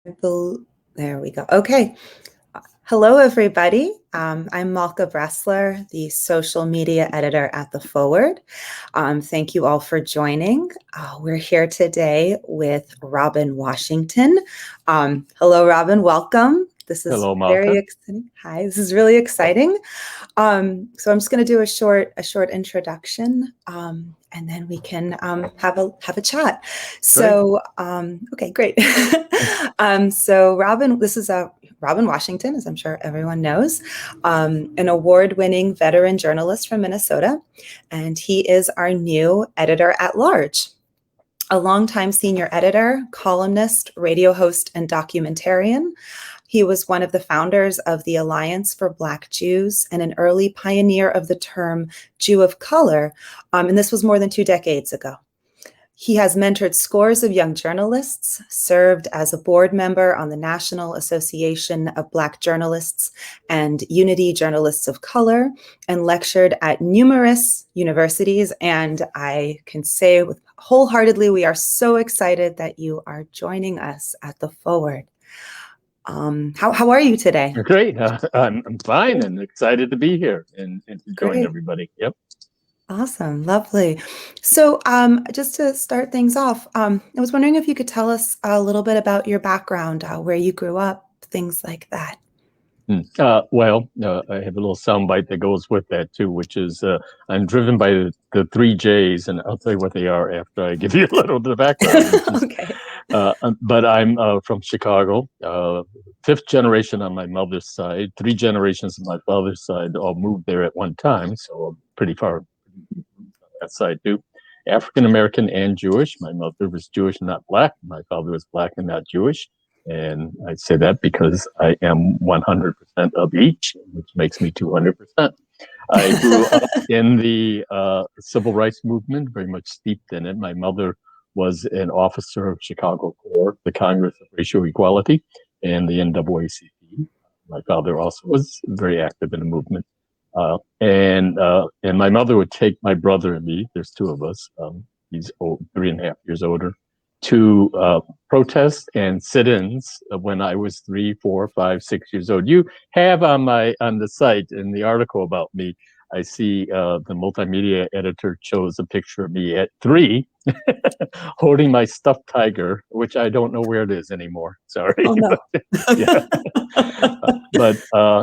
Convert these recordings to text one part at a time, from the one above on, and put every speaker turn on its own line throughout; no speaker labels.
There we go. Okay. Hello, everybody. I'm Malka Bressler, the social media editor at The Forward. Thank you all for joining. We're here today with Robin Washington. Hello, Robin. Welcome. This is
Hello,
very
Malka.
exciting. Hi, this is really exciting. So I'm just going to do a short introduction, and then we can have a chat. So, okay, great. So this is Robin Washington, as I'm sure everyone knows, an award-winning veteran journalist from Minnesota, and he is our new editor at large. A longtime senior editor, columnist, radio host, and documentarian. He was one of the founders of the Alliance for Black Jews and an early pioneer of the term Jew of color, and this was more than 2 decades ago. He has mentored scores of young journalists, served as a board member on the National Association of Black Journalists and Unity Journalists of Color, and lectured at numerous universities. And I can say wholeheartedly, we are so excited that you are joining us at The Forward. How are you today?
Great. I'm fine and excited to be here and to join everybody. Yep.
Awesome. Lovely. So just to start things off, I was wondering if you could tell us a little bit about your background, where you grew up, things like that.
Well, I have a little soundbite that goes with that too, which is I'm driven by the 3 J's, and I'll tell you what they are after I give you a little bit of background.
Okay.
But I'm from Chicago, 5th generation on my mother's side, 3 generations on my father's side, all moved there at one time, so I'm pretty far on that side too. African American and Jewish. My mother was Jewish, not Black. My father was Black and not Jewish. And I say that because I am 100% of each, which makes me 200%. I grew up in the civil rights movement, very much steeped in it. My mother was an officer of Chicago CORE, the Congress of Racial Equality, and the NAACP. My father also was very active in the movement. And my mother would take my brother and me, there's 2 of us, he's 3.5 years older, to protests and sit-ins when I was 3, 4, 5, 6 years old. You have on the site in the article about me, I see the multimedia editor chose a picture of me at 3 holding my stuffed tiger, which I don't know where it is anymore. Sorry.
Oh, no.
Yeah.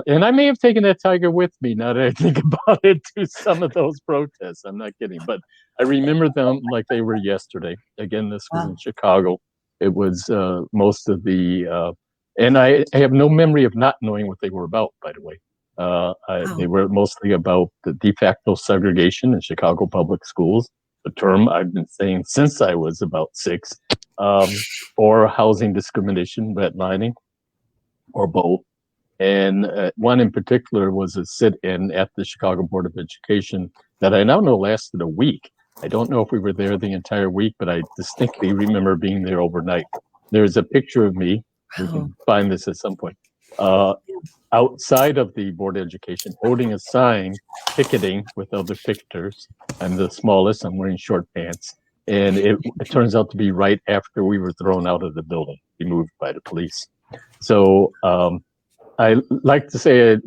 And I may have taken that tiger with me now that I think about it to some of those protests. I'm not kidding, but I remember them like they were yesterday. Again, this was in Chicago. It was most of the, and I have no memory of not knowing what they were about, by the way. They were mostly about the de facto segregation in Chicago public schools, a term I've been saying since I was about 6, or housing discrimination, redlining, or both. And one in particular was a sit-in at the Chicago Board of Education that I now know lasted a week. I don't know if we were there the entire week, but I distinctly remember being there overnight. There's a picture of me. We can find this at some point. Outside of the Board of Education, holding a sign, picketing with other picketers. I'm the smallest. I'm wearing short pants. And it turns out to be right after we were thrown out of the building, removed by the police. So I like to say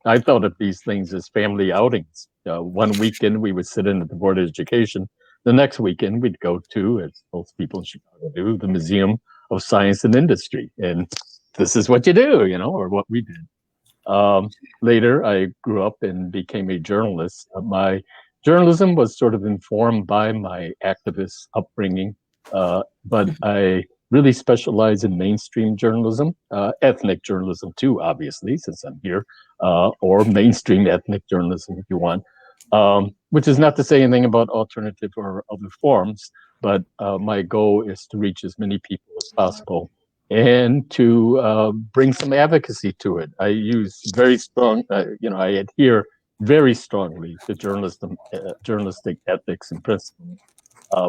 I thought of these things as family outings. One weekend we would sit in at the Board of Education. The next weekend we'd go to, as most people in Chicago do, the Museum of Science and Industry. And this is what you do, or what we did. Later, I grew up and became a journalist. My journalism was sort of informed by my activist upbringing, but I really specialize in mainstream journalism, ethnic journalism too, obviously, since I'm here, or mainstream ethnic journalism if you want, which is not to say anything about alternative or other forms, but my goal is to reach as many people as possible and to bring some advocacy to it. I use very strong, I adhere very strongly to journalistic ethics and principles,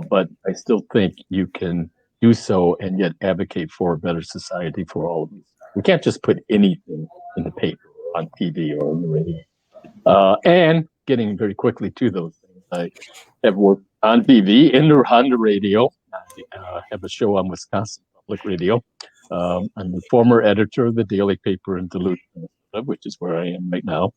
but I still think you can do so and yet advocate for a better society for all of us. We can't just put anything in the paper, or on TV, or on the radio. And getting very quickly to those things, I have worked on TV, on the radio. I have a show on Wisconsin Public Radio. I'm the former editor of the daily paper in Duluth, Minnesota, which is where I am right now,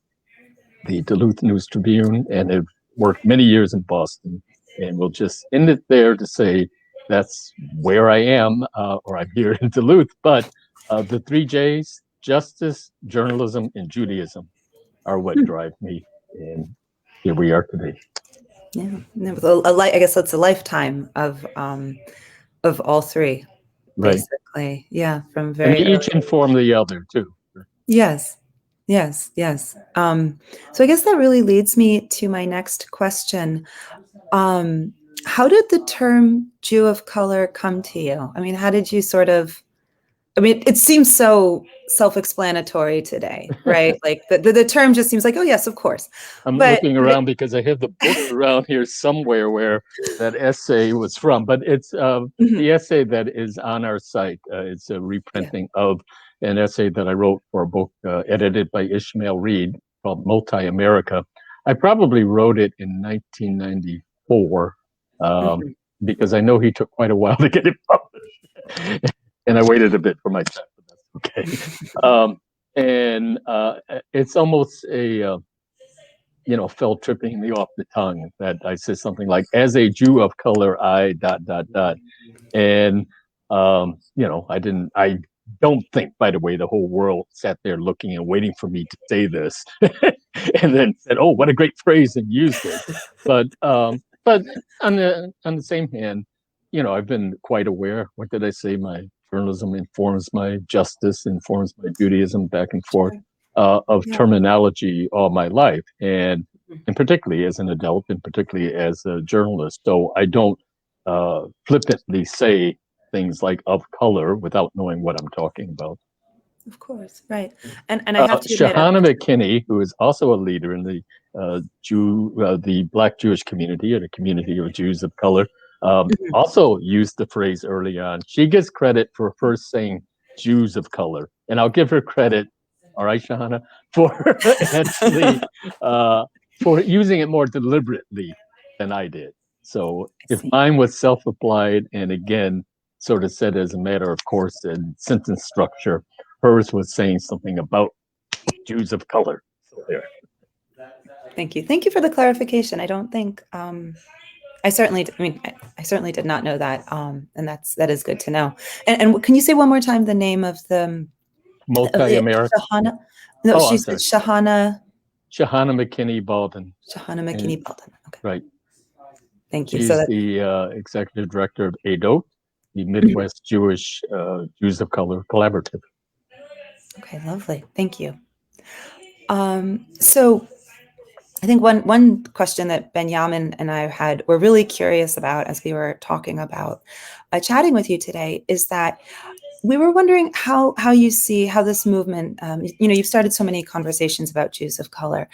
the Duluth News Tribune, and have worked many years in Boston. And we'll just end it there to say that's where I am, or I'm here in Duluth. But the three J's, justice, journalism, and Judaism, are what drive me. And here we are today.
Yeah, I guess that's a lifetime of all three,
Right.
basically. Yeah, from
And
very
each inform the other too.
Yes. So I guess that really leads me to my next question. How did the term Jew of color come to you? I mean, how did you it seems so self-explanatory today, right? Like the term just seems like, oh yes, of course.
I'm looking around because I have the book around here somewhere where that essay was from, but it's the essay that is on our site. It's a reprinting of an essay that I wrote for a book edited by Ishmael Reed called Multi-America. I probably wrote it in 1994 because I know he took quite a while to get it published. And I waited a bit for my time, but that's okay. And it's almost a, fell tripping me off the tongue that I said something like, as a Jew of color, I ... And, I don't think, by the way, the whole world sat there looking and waiting for me to say this and then said, oh, what a great phrase, and used it. But on the same hand, I've been quite aware. What did I say? My journalism informs my justice, informs my Judaism, back and forth of terminology all my life, and particularly as an adult, and particularly as a journalist. So I don't flippantly say things like of color without knowing what I'm talking about.
Of course, right. And I have to admit,
Shahana McKinney, who is also a leader in the the Black Jewish community, or the community of Jews of color, also used the phrase early on. She gets credit for first saying Jews of color, and I'll give her credit. All right, Shahana, for actually for using it more deliberately than I did. So if mine was self-applied and again sort of said as a matter of course in sentence structure, hers was saying something about Jews of color. So there.
Thank you for the clarification. I don't think I certainly did not know that, and that is good to know. And can you say one more time the name of the
Multi-America?
Shahana? No, she said Shahana.
Shahana McKinney Baldwin.
Shahana McKinney Baldwin. Okay.
Right.
Thank you.
She's the executive director of ADOT, the Midwest Jewish Jews of Color Collaborative.
Okay, lovely. Thank you. So I think one question that Benjamin and I were really curious about as we were talking about chatting with you today is that we were wondering how you see how this movement, you've started so many conversations about Jews of color.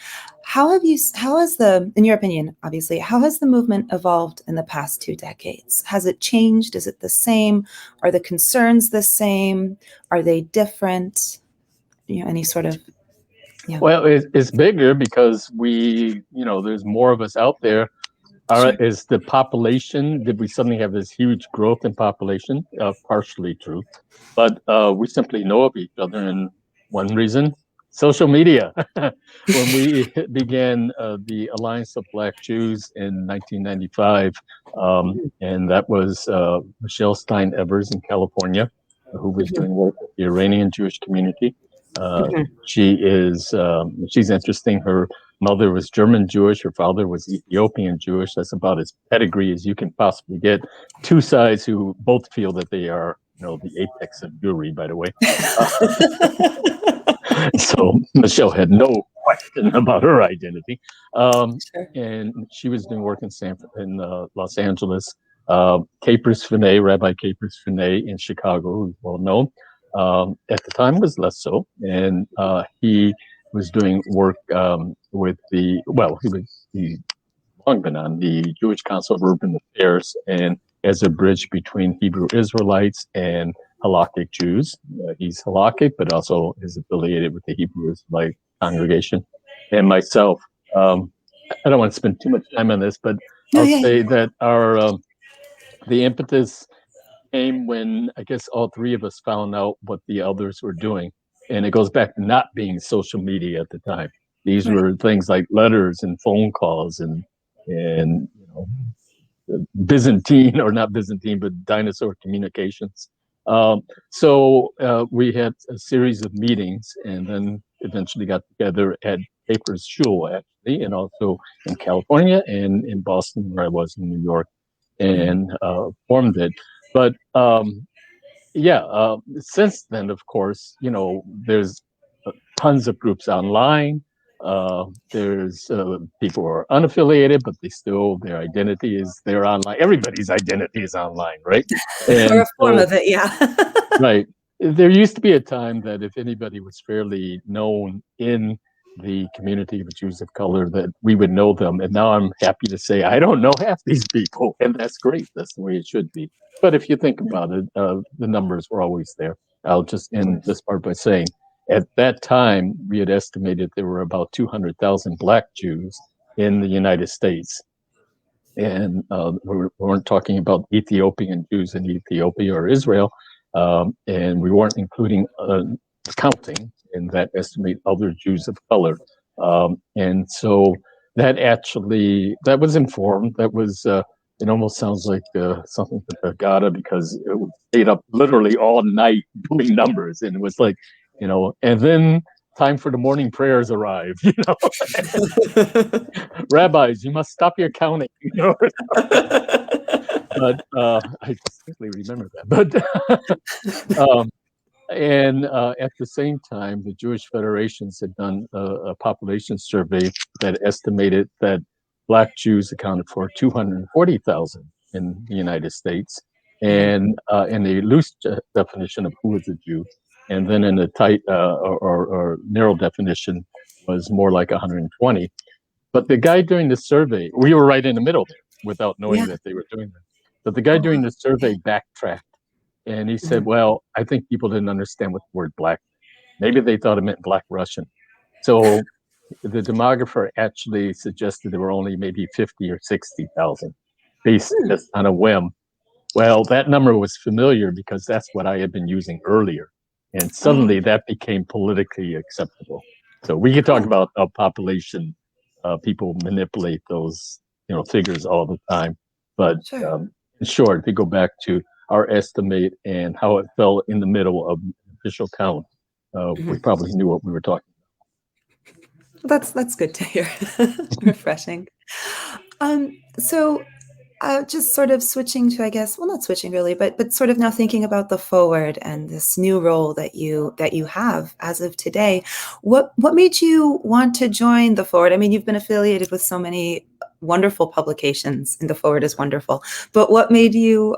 In your opinion, obviously, how has the movement evolved in the past 2 decades? Has it changed? Is it the same? Are the concerns the same? Are they different? Any sort of... Yeah.
Well, it's bigger because there's more of us out there. Is the population, did we suddenly have this huge growth in population? Partially true, but we simply know of each other. And one reason, social media. When we began the Alliance of Black Jews in 1995, and that was Michelle Stein Evers in California, who was doing work with the Iranian Jewish community. She's interesting. Her mother was German Jewish. Her father was Ethiopian Jewish. That's about as pedigree as you can possibly get. Two sides who both feel that they are, the apex of Jewry, by the way. So Michelle had no question about her identity. And she was doing work in Los Angeles. Capers Finney, Rabbi Capers Finney in Chicago, who's well known. At the time was less so, and he was doing work with he's long been on the Jewish Council of Urban Affairs, and as a bridge between Hebrew Israelites and Halakhic Jews. He's Halakhic, but also is affiliated with the Hebrew Israelite congregation. And myself, I don't want to spend too much time on this, but I'll say that our the impetus came when I guess all three of us found out what the others were doing. And it goes back to not being social media at the time. These
Right.
were things like letters and phone calls and Byzantine, or not Byzantine, but dinosaur communications. So we had a series of meetings, and then eventually got together at Papers Shul, actually, and also in California and in Boston, where I was in New York, and formed it. But since then, of course, there's tons of groups online. There's people who are unaffiliated, but their identity is they're online. Everybody's identity is online, right?
Or
And
a form
so,
of it, yeah.
right. There used to be a time that if anybody was fairly known in the community of Jews of color, that we would know them. And now I'm happy to say I don't know half these people, and that's great. That's the way it should be. But if you think about it, the numbers were always there. I'll just end this part by saying, at that time, we had estimated there were about 200,000 Black Jews in the United States. And we weren't talking about Ethiopian Jews in Ethiopia or Israel, and we weren't including counting in that estimate other Jews of color. And so that was informed. That was it almost sounds like something for Gada, because it stayed up literally all night doing numbers, and it was like, and then time for the morning prayers arrived. Rabbis, you must stop your counting. But I distinctly remember that. But and at the same time, the Jewish Federations had done a population survey that estimated that Black Jews accounted for 240,000 in the United States, and in a loose definition of who is a Jew, and then in a tight or narrow definition was more like 120. But the guy doing the survey, we were right in the middle there without knowing that they were doing that. But the guy doing the survey backtracked, and he said, well, I think people didn't understand what the word black meant. Maybe they thought it meant Black Russian. So the demographer actually suggested there were only maybe 50 or 60,000 based just on a whim. Well, that number was familiar because that's what I had been using earlier. And suddenly that became politically acceptable. So we could talk about population. People manipulate those, figures all the time. But in short, if you go back to our estimate and how it fell in the middle of the official count, we probably knew what we were talking
about. That's good to hear. Refreshing. So just sort of switching to, I guess, well, not switching really, but sort of now thinking about the forward and this new role that you have as of today. What made you want to join the Forward? I mean, you've been affiliated with so many wonderful publications, and the Forward is wonderful. But what made you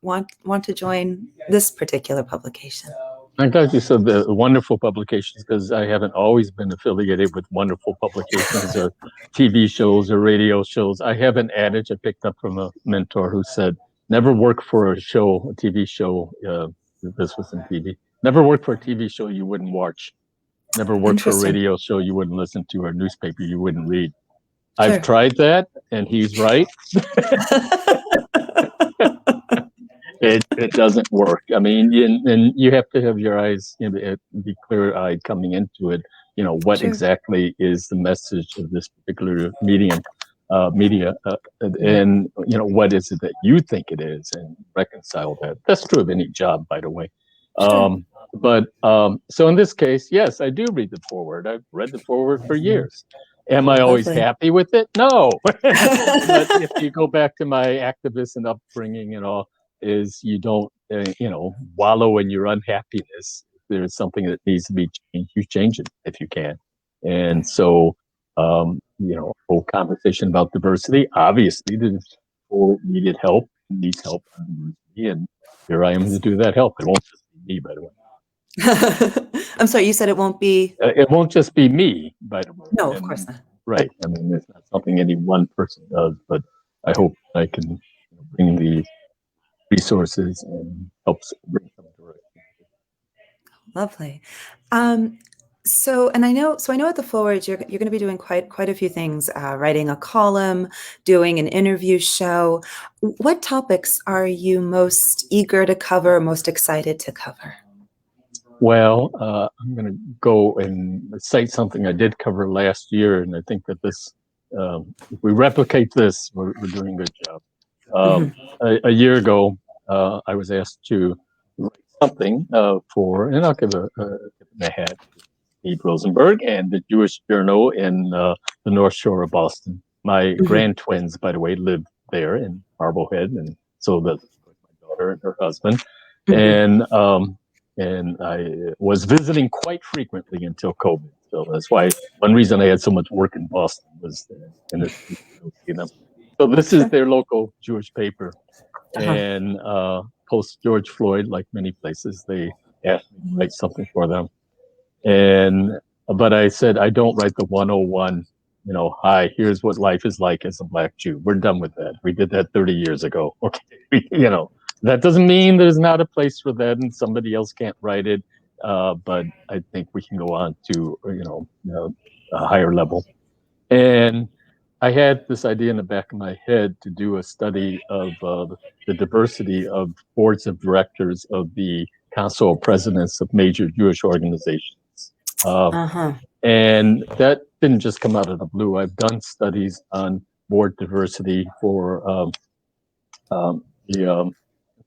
want to join this particular publication?
I'm glad you said the wonderful publications, because I haven't always been affiliated with wonderful publications or TV shows or radio shows. I have an adage I picked up from a mentor who said, never work for a TV show. This was in TV. Never work for a TV show you wouldn't watch. Never work for a radio show you wouldn't listen to, or a newspaper you wouldn't read. Sure. I've tried that, and he's right. It doesn't work. I mean, and you have to have your eyes, be clear-eyed coming into it. What exactly is the message of this particular media, and what is it that you think it is, and reconcile that. That's true of any job, by the way. Sure. So in this case, yes, I do read the Forward. I've read the Forward for years. Am I always happy with it? No. But if you go back to my activist and upbringing and all, is you don't, wallow in your unhappiness. If there's something that needs to be changed, you change it if you can. And so, whole conversation about diversity, obviously the Forward needed help, needs help on diversity, and here I am to do that help. It won't just be me, by the way.
I'm sorry, you said it won't be?
It won't just be me, by the way.
No, of course not.
Right. I mean, it's not something any one person does, but I hope I can bring the resources and help bring some direction.
Lovely. So, and I know at the Forward you're going to be doing quite a few things, writing a column, doing an interview show. What topics are you most eager to cover, most excited to cover?
Well, I'm going to go and cite something I did cover last year, and I think that this, if we replicate this, we're doing a good job. A year ago, I was asked to write something for, and I'll give a hat, Steve Rosenberg and the Jewish Journal in the North Shore of Boston. My grand twins, by the way, live there in Marblehead, and so does my daughter and her husband. And I was visiting quite frequently until COVID. So that's why one reason I had so much work in Boston was you know. So this is their local Jewish paper, and post George Floyd, like many places, they asked me to write something for them. But I said, I don't write the 101, hi, here's what life is like as a Black Jew. We're done with that. We did that 30 years ago. Okay. That doesn't mean there's not a place for that and somebody else can't write it. But I think we can go on to, a higher level. And I had this idea in the back of my head to do a study of the diversity of boards of directors of the council of presidents of major Jewish organizations. And that didn't just come out of the blue. I've done studies on board diversity for the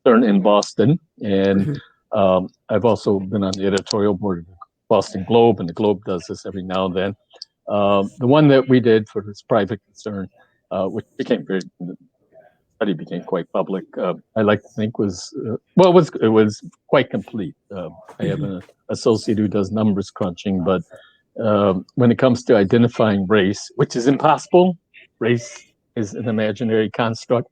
CERN in Boston. And I've also been on the editorial board of the Boston Globe, and the Globe does this every now and then. The one that we did for this private concern, which the study became quite public, I like to think it was quite complete. I have an associate who does numbers crunching, but when it comes to identifying race, which is impossible, race is an imaginary construct.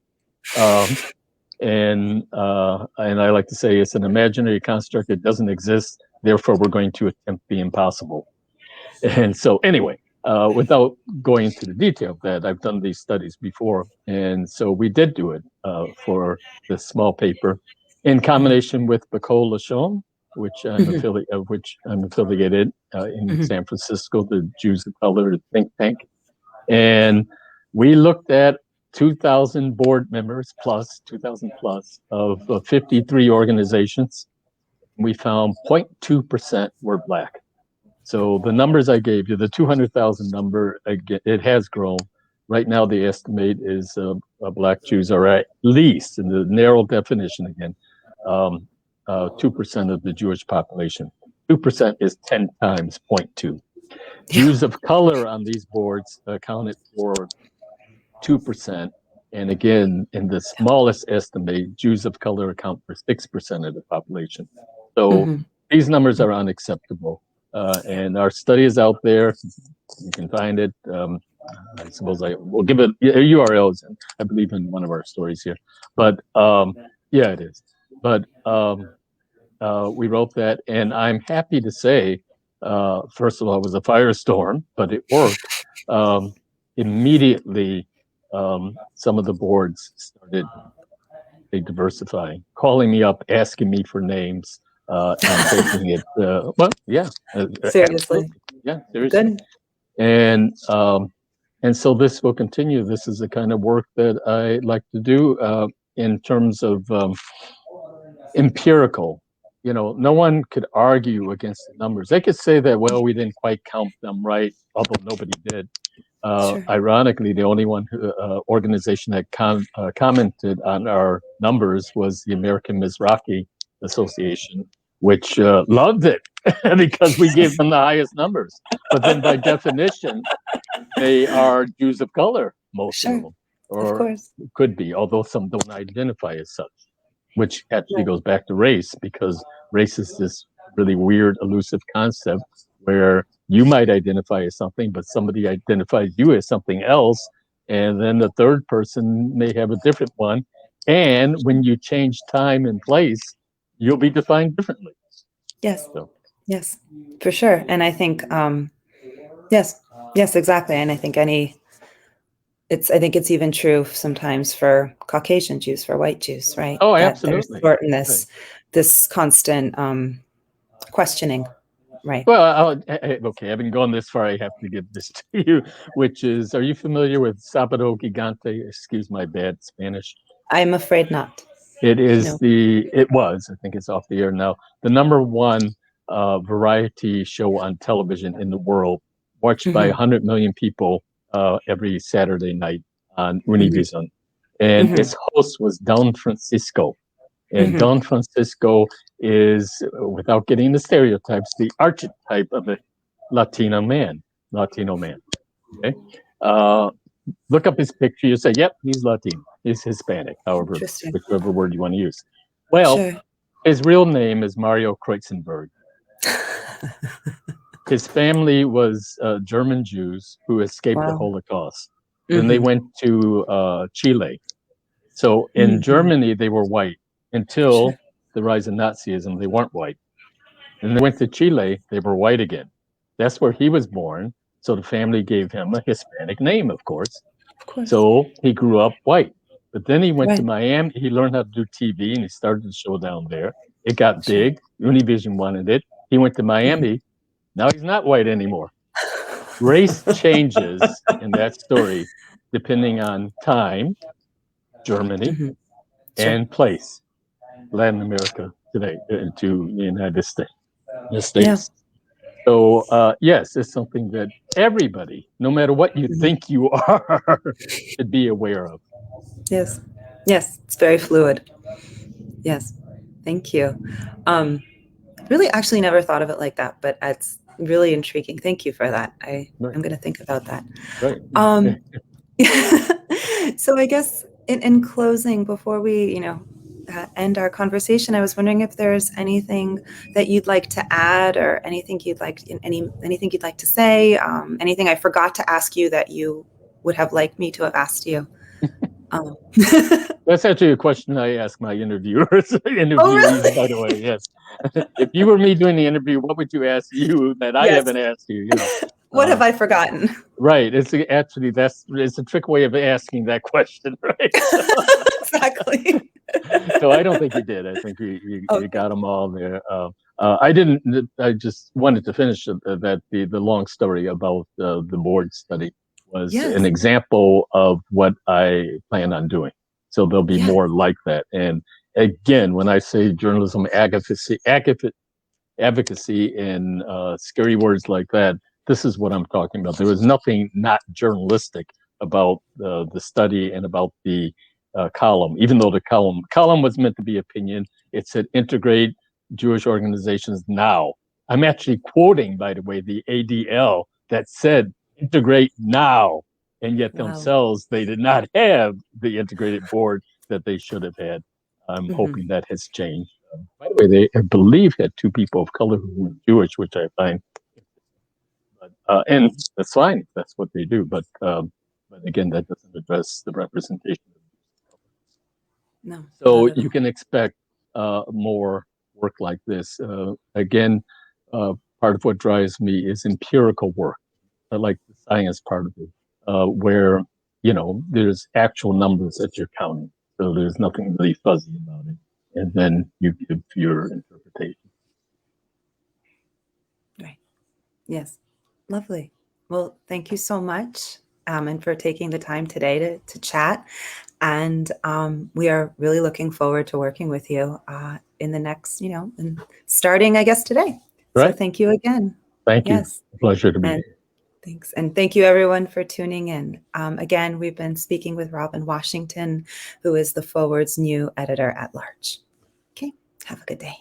And I like to say it's an imaginary construct. It doesn't exist. Therefore, we're going to attempt the impossible. And so anyway, without going into the detail of that, I've done these studies before. And so we did do it for this small paper in combination with B'Kol Lashon, which I'm affiliated in San Francisco, the Jews of Color think tank. And we looked at 2,000 board members plus 2,000 plus of 53 organizations. We found 0.2% were Black. So the numbers I gave you, the 200,000 number, it has grown. Right now, the estimate is Black Jews are at least, in the narrow definition again, 2% of the Jewish population. 2% is 10 times 0.2. Jews of color on these boards accounted for 2%. And again, in the smallest estimate, Jews of color account for 6% of the population. So these numbers are unacceptable. And our study is out there. You can find it. I suppose I will give it URLs, I believe, in one of our stories here. But yeah, it is. But we wrote that, and I'm happy to say, first of all, it was a firestorm, but it worked. Immediately, some of the boards started diversifying, calling me up, asking me for names, and taking it. Well, yeah,
seriously,
yeah, seriously. Good. And so this will continue. This is the kind of work that I like to do in terms of empirical. No one could argue against the numbers. They could say that, well, we didn't quite count them right, although nobody did. Sure. Ironically, the only organization that commented on our numbers was the American Mizrahi Association, which loved it because we gave them the highest numbers. But then by definition, they are Jews of color, most of them, or could be, although some don't identify as such, which actually goes back to race, because race is this really weird, elusive concept where you might identify as something, but somebody identifies you as something else, and then the third person may have a different one. And when you change time and place, you'll be defined differently.
Yes. Yes, for sure. And I think, yes, exactly. And I think it's even true sometimes for Caucasian Jews, for white Jews, right?
Oh, absolutely.
There's this constant questioning Right.
Well, okay, having gone this far, I have to give this to you, which is, are you familiar with Sábado Gigante? Excuse my bad Spanish.
I'm afraid not.
It is
No.
it was, I think it's off the air now, the #1 variety show on television in the world, watched by 100 million people every Saturday night on Univision. And its host was Don Francisco. And Don Francisco is, without getting the stereotypes, the archetype of a Latino man. Okay. Look up his picture. You say, yep, he's Latino. He's Hispanic, however,
Interesting.
whichever word you want to use. Well,
Sure.
his real name is Mario Kreuzenberg. His family was German Jews who escaped the
Wow.
Holocaust. Then they went to Chile. So in Germany, they were white until the rise of Nazism. They weren't white. And they went to Chile, they were white again. That's where he was born. So the family gave him a Hispanic name, of course.
Of course.
So he grew up white. But then he went to
Right.
Miami. He learned how to do TV and he started the show down there. It got big. Univision wanted it. He went to Miami. Now he's not white anymore. Race changes in that story depending on time, Germany, and place. Latin America today to the United States.
Yeah.
So yes, it's something that everybody, no matter what you think you are, should be aware of.
Yes. Yes. It's very fluid. Yes. Thank you. Really actually never thought of it like that, but it's really intriguing. Thank you for that. I'm going to think about that.
Right.
So I guess in closing, before we, end our conversation, I was wondering if there's anything that you'd like to add, or anything you'd like to say, anything I forgot to ask you that you would have liked me to have asked you.
That's actually a question I ask my interviewers.
Oh, really?
By the way, yes. If you were me doing the interview, what would you ask you that I haven't asked you?
What have I forgotten?
Right. It's a trick way of asking that question, right?
Exactly.
So I don't think you did. I think you got them all there. I didn't. I just wanted to finish that the long story about the board study was an example of what I plan on doing. So there'll be more like that. And again, when I say journalism advocacy and scary words like that, this is what I'm talking about. There was nothing not journalistic about the study and about the column, even though the column was meant to be opinion. It said integrate Jewish organizations now. I'm actually quoting, by the way, the ADL that said integrate now, and yet themselves they did not have the integrated board that they should have had. I'm hoping that has changed. By the way, they, I believe, had 2 people of color who were Jewish, which I find, and that's fine. That's what they do. But again, that doesn't address the representation.
No.
So you can expect more work like this. Again, part of what drives me is empirical work. I like the science part of it, where there's actual numbers that you're counting. So there's nothing really fuzzy about it. And then you give your interpretation.
Right. Yes. Lovely. Well, thank you so much, and for taking the time today to chat. And we are really looking forward to working with you in the next, and starting, I guess, today.
Right.
So thank you again.
Thank you. Pleasure to be here.
Thanks. And thank you, everyone, for tuning in. Again, we've been speaking with Robin Washington, who is the Forward's new editor at large. Okay. Have a good day.